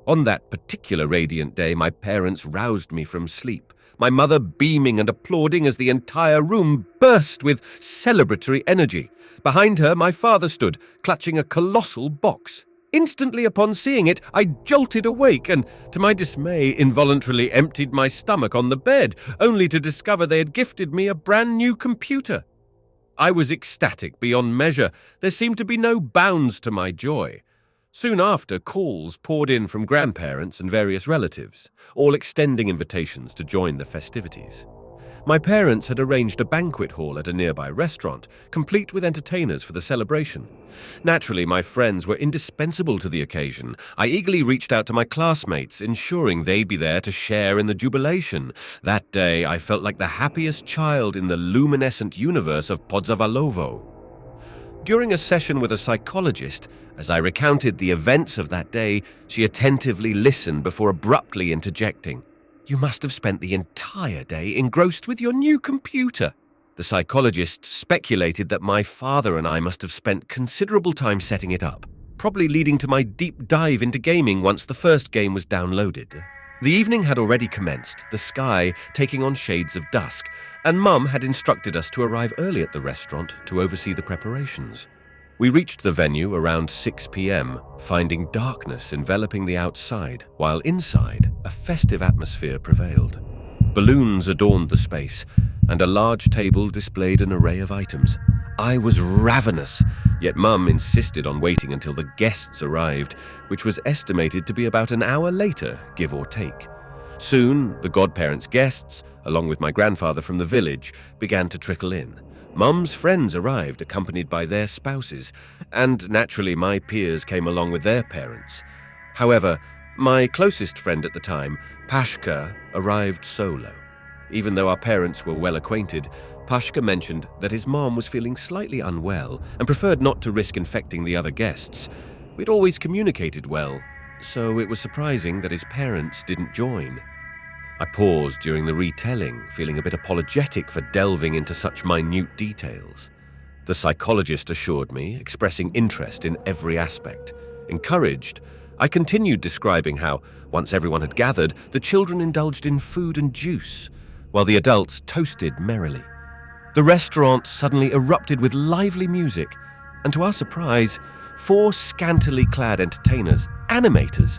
On that particular radiant day, my parents roused me from sleep, my mother beaming and applauding as the entire room burst with celebratory energy. Behind her, my father stood, clutching a colossal box. Instantly upon seeing it, I jolted awake and, to my dismay, involuntarily emptied my stomach on the bed, only to discover they had gifted me a brand new computer. I was ecstatic beyond measure. There seemed to be no bounds to my joy. Soon after, calls poured in from grandparents and various relatives, all extending invitations to join the festivities. My parents had arranged a banquet hall at a nearby restaurant, complete with entertainers for the celebration. Naturally, my friends were indispensable to the occasion. I eagerly reached out to my classmates, ensuring they'd be there to share in the jubilation. That day, I felt like the happiest child in the luminescent universe of Podzavalovo. During a session with a psychologist, as I recounted the events of that day, she attentively listened before abruptly interjecting, "You must have spent the entire day engrossed with your new computer." The psychologist speculated that my father and I must have spent considerable time setting it up, probably leading to my deep dive into gaming once the first game was downloaded. The evening had already commenced, the sky taking on shades of dusk, and Mum had instructed us to arrive early at the restaurant to oversee the preparations. We reached the venue around 6 p.m., finding darkness enveloping the outside, while inside, a festive atmosphere prevailed. Balloons adorned the space, and a large table displayed an array of items. I was ravenous, yet Mum insisted on waiting until the guests arrived, which was estimated to be about an hour later, give or take. Soon, the godparents' guests, along with my grandfather from the village, began to trickle in. Mum's friends arrived, accompanied by their spouses, and naturally my peers came along with their parents. However, my closest friend at the time, Pashka, arrived solo. Even though our parents were well acquainted, Pashka mentioned that his mom was feeling slightly unwell and preferred not to risk infecting the other guests. We'd always communicated well, so it was surprising that his parents didn't join. I paused during the retelling, feeling a bit apologetic for delving into such minute details. The psychologist assured me, expressing interest in every aspect. Encouraged, I continued describing how, once everyone had gathered, the children indulged in food and juice, while the adults toasted merrily. The restaurant suddenly erupted with lively music, and to our surprise, 4 scantily clad entertainers, animators,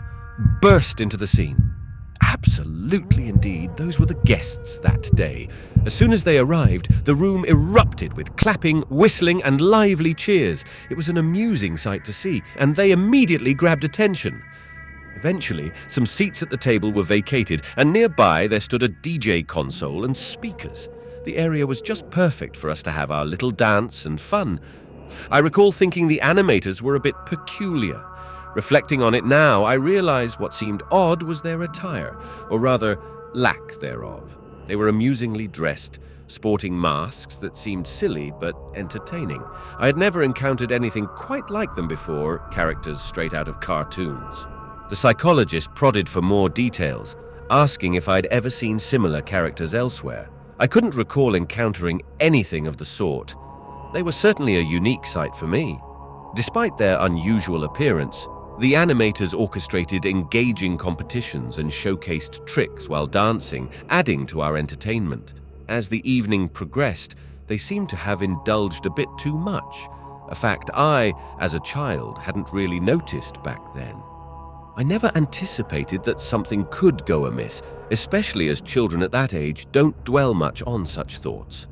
burst into the scene. Absolutely indeed, those were the guests that day. As soon as they arrived, the room erupted with clapping, whistling, and lively cheers. It was an amusing sight to see, and they immediately grabbed attention. Eventually, some seats at the table were vacated, and nearby there stood a DJ console and speakers. The area was just perfect for us to have our little dance and fun. I recall thinking the animators were a bit peculiar. Reflecting on it now, I realized what seemed odd was their attire, or rather, lack thereof. They were amusingly dressed, sporting masks that seemed silly but entertaining. I had never encountered anything quite like them before, characters straight out of cartoons. The psychologist prodded for more details, asking if I'd ever seen similar characters elsewhere. I couldn't recall encountering anything of the sort. They were certainly a unique sight for me. Despite their unusual appearance, the animators orchestrated engaging competitions and showcased tricks while dancing, adding to our entertainment. As the evening progressed, they seemed to have indulged a bit too much, a fact I, as a child, hadn't really noticed back then. I never anticipated that something could go amiss, especially as children at that age don't dwell much on such thoughts.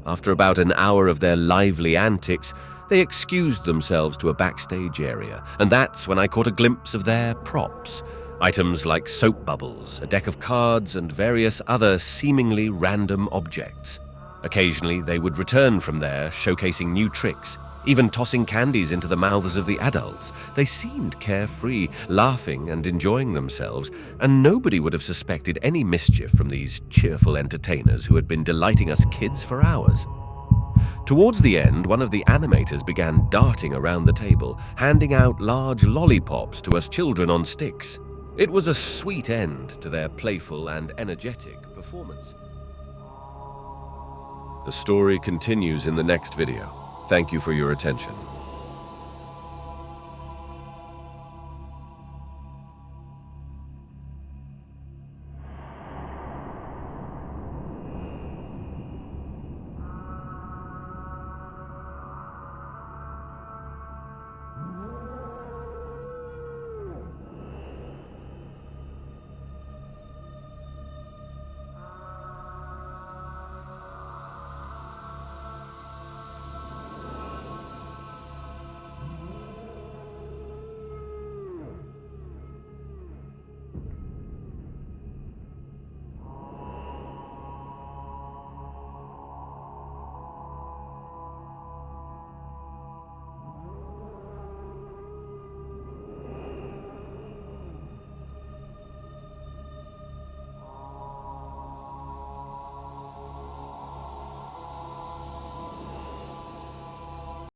After about an hour of their lively antics, they excused themselves to a backstage area, and that's when I caught a glimpse of their props. Items like soap bubbles, a deck of cards, and various other seemingly random objects. Occasionally, they would return from there, showcasing new tricks, even tossing candies into the mouths of the adults. They seemed carefree, laughing and enjoying themselves, and nobody would have suspected any mischief from these cheerful entertainers who had been delighting us kids for hours. Towards the end, one of the animators began darting around the table, handing out large lollipops to us children on sticks. It was a sweet end to their playful and energetic performance. The story continues in the next video. Thank you for your attention.